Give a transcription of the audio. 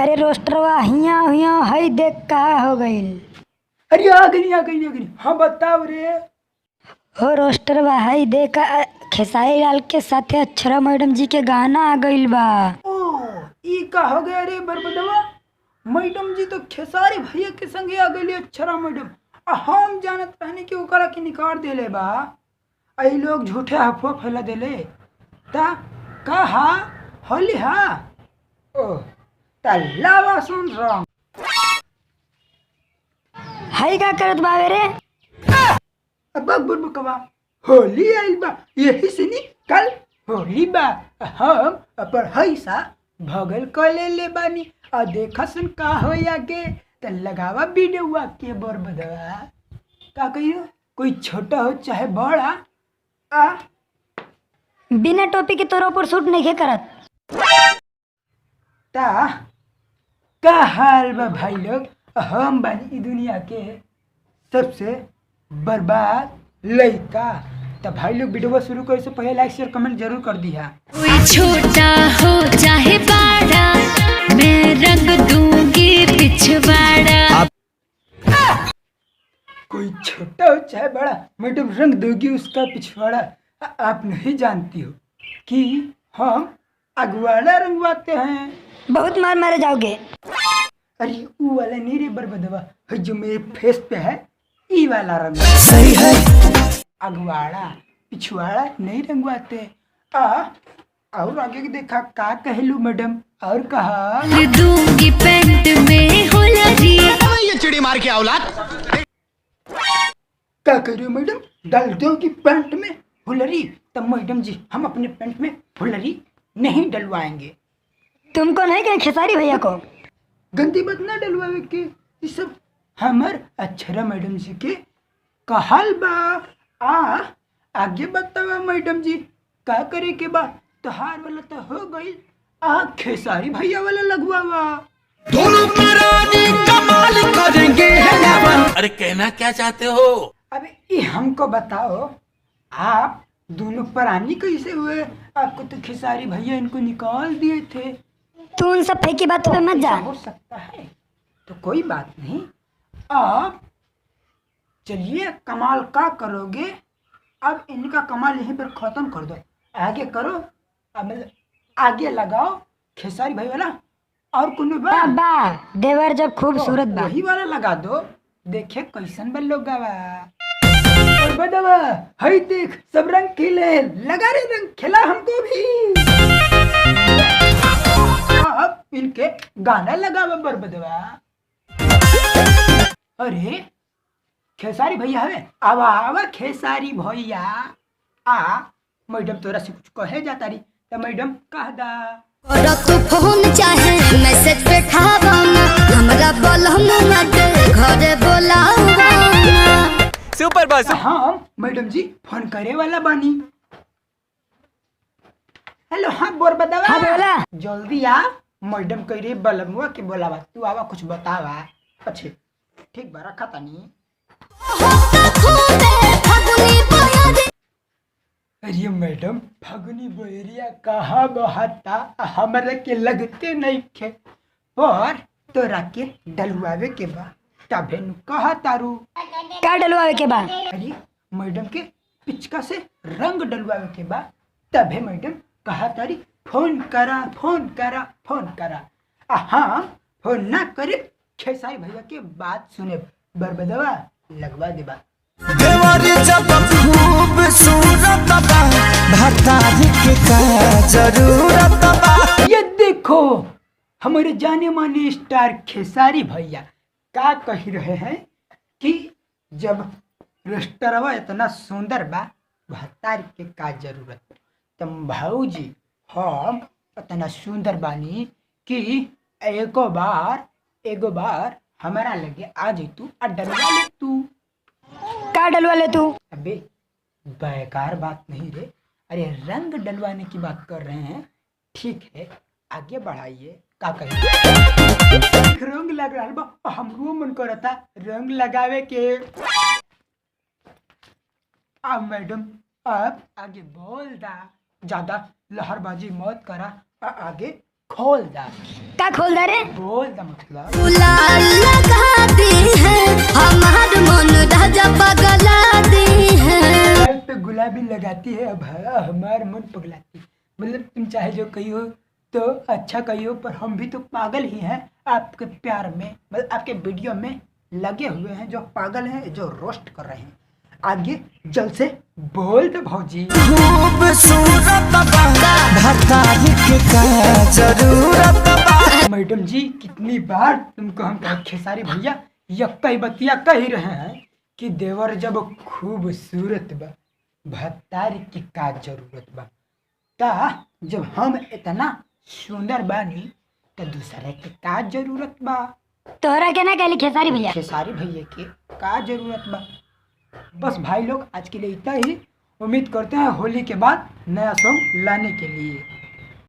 अरे रोस्टरवा हिया हिया हई देख का हो गईल। अरे आ गई। हाँ बताओ रे। हो रोस्टरवा हई देख खेसारी लाल के साथे अक्षरा मैडम जी के गाना आ गईल बा। ओ ई का हो गया रे बरबदवा। मैडम जी तो खेसारी भैया के संगे आ गई अक्षरा मैडम। हम जानत रहनी कि ओकरा के निकाल देले बा। आई लोग झूठे अफवाह फैला देले ता कहा होली हा। ओ ता लावा सुन रहा हई का करत बावे रे। अब बुरबकवा होली आइल बा यही से नी कल होली बा। हम अपन हैसा भगल क ले बानी आ देखा सुन का हो आगे त लगावा वीडियोवा के बरबदवा। का कहियो कोई छोटा हो चाहे बड़ा आ बिना टोपी के तोरा ऊपर सूट नहीं करत। ता का हाल बा भाई लोग। हम बानी ई दुनिया के सबसे बर्बाद लड़का। तो भाई लोग वीडियो शुरू करे से पहले लाइक शेयर कमेंट जरूर कर दिया। कोई छोटा हो चाहे बड़ा मैं रंग दूंगी पिछवाड़ा। कोई छोटा हो चाहे बड़ा मैडम रंग दोगी उसका पिछवाड़ा। आप नहीं जानती हो कि हम अगवाड़ा रंगवाते हैं। बहुत मार मारे जाओगे। अरे वो वाला नहीं रे बरबदवा जो मेरे फेस पे है ई वाला रंग सही है। अगवाड़ा पिछवाड़ा नहीं रंगवाते। और आगे के देखा का कहलू मैडम और कहा दूंगी पेंट में होलरी। ये चिड़ी मार के औलाद। क्या करियो मैडम डाल दोगी पैंट में फुलरी। तब मैडम जी हम अपने पैंट में फुलरी नहीं डलवाएंगे। तुमको नहीं कहे खेसारी भैया को गंदी बात ना डलवावे के। ये सब हमर अक्षरा मैडम जी के कहल बा। आगे बतावा मैडम जी का करे के बा। तोहार वाला तो हो गई खेसारी भैया वाला लगवावा। दोनों रानी कमाल करेंगे। अरे कहना क्या चाहते हो? अबे ये हमको बताओ आप दोनों प्राणी कैसे हुए। आपको तो खेसारी भैया इनको निकाल दिए थे। तू उन सब फेंकी बातों पे मत जा। हो सकता है तो कोई बात नहीं। अब चलिए कमाल का करोगे। अब इनका कमाल यहीं पर खत्म कर दो। आगे करो अब आगे लगाओ खेसारी भाई वाला। और कोनो बा बा देवर जब खूबसूरत बा वही वाला लगा दो। देखे कैसन बन लोग और बदवा हई देख सब रंग खिले लगा रे रंग खिला हमको भी। अब इनके गाना लगावा बरबदवा। अरे खेसारी भैया हवे आवा आवा खेसारी भैया आ। मैडम तोरा से कुछ कहे जाता रही तो मैडम कह दा। और तू फोन चाहे मैसेज पे ठावाना हमरा बोलहु के घरे बोलावा। Super boss. हाँ मैडम जी फोन करे वाला बानी। हेलो हाँ बरबदवा। हाँ बोला। जल्दी आ मैडम कह रही बलमुआ के बोलावा। तू आवा कुछ बतावा। अच्छे ठीक बा रखा तानी। अरे मैडम फगुनी बोरिया कहाँ बहाता हमारा के लगते नहीं खे। और तोरा के डलवावे के बा तबे नु कहा तारू। का डलवावे के बा। अरे मैडम के पिचका से रंग डलवावे के बा तबे मैडम कहा तारी फोन करा फोन करा फोन करा। हाँ फोन ना करे खेसारी भैया के बात सुने बरबदवा लगवा देबा। देवारी जब खूबसूरत बा भतारी के का जरूरत बा। ये देखो हमारे जाने माने स्टार खेसारी भैया का कह रहे हैं कि जब रोस्टरवा इतना सुंदर बा भतारी के का जरूरत। तुम भाऊजी हम इतना सुंदर बानी कि एगो बार हमारा लगे आ जैतू और डलवा ले तू। का डलवा ले तू। अबे बेकार बात नहीं रे। अरे रंग डलवाने की बात कर रहे हैं। ठीक है आगे बढ़ाइए। का कहिए रंग लग रहा बा हमरो मन करता रंग लगावे के। अब मैडम आप आगे बोल दा। ज्यादा लहरबाजी मत करा। आगे खोल दा। का खोल दे रे? बोल दा मतलब गुलाल लगाती है हमार मन राजा पगलाती है। गाल पे गुलाबी लगाती है अब हमार मन पगलाती। मतलब तुम चाहे जो कही हो तो अच्छा कही हो, पर हम भी तो पागल ही हैं आपके प्यार में, मतलब आपके वीडियो में लगे हुए हैं, जो पागल हैं, जो रोस्ट कर रहे हैं। आगे जल्द से बोल दो भौजी। खूबसूरत बा भतारी के का जरूरत बा। मैडम जी कितनी बार तुमको हम खेसारी भैया यक्कई बतिया कह रहे हैं कि देवर जब खूबसूरत बा भतारी की का जरूरत बा। ता जब हम इतना सुंदर बानी तो दूसरे के का जरूरत बा। तोहरा के ना कहली खेसारी भैया? खेसारी भैया के का जरूरत बा। बस भाई लोग आज के लिए इतना ही। उम्मीद करते हैं होली के बाद नया सॉन्ग लाने के लिए।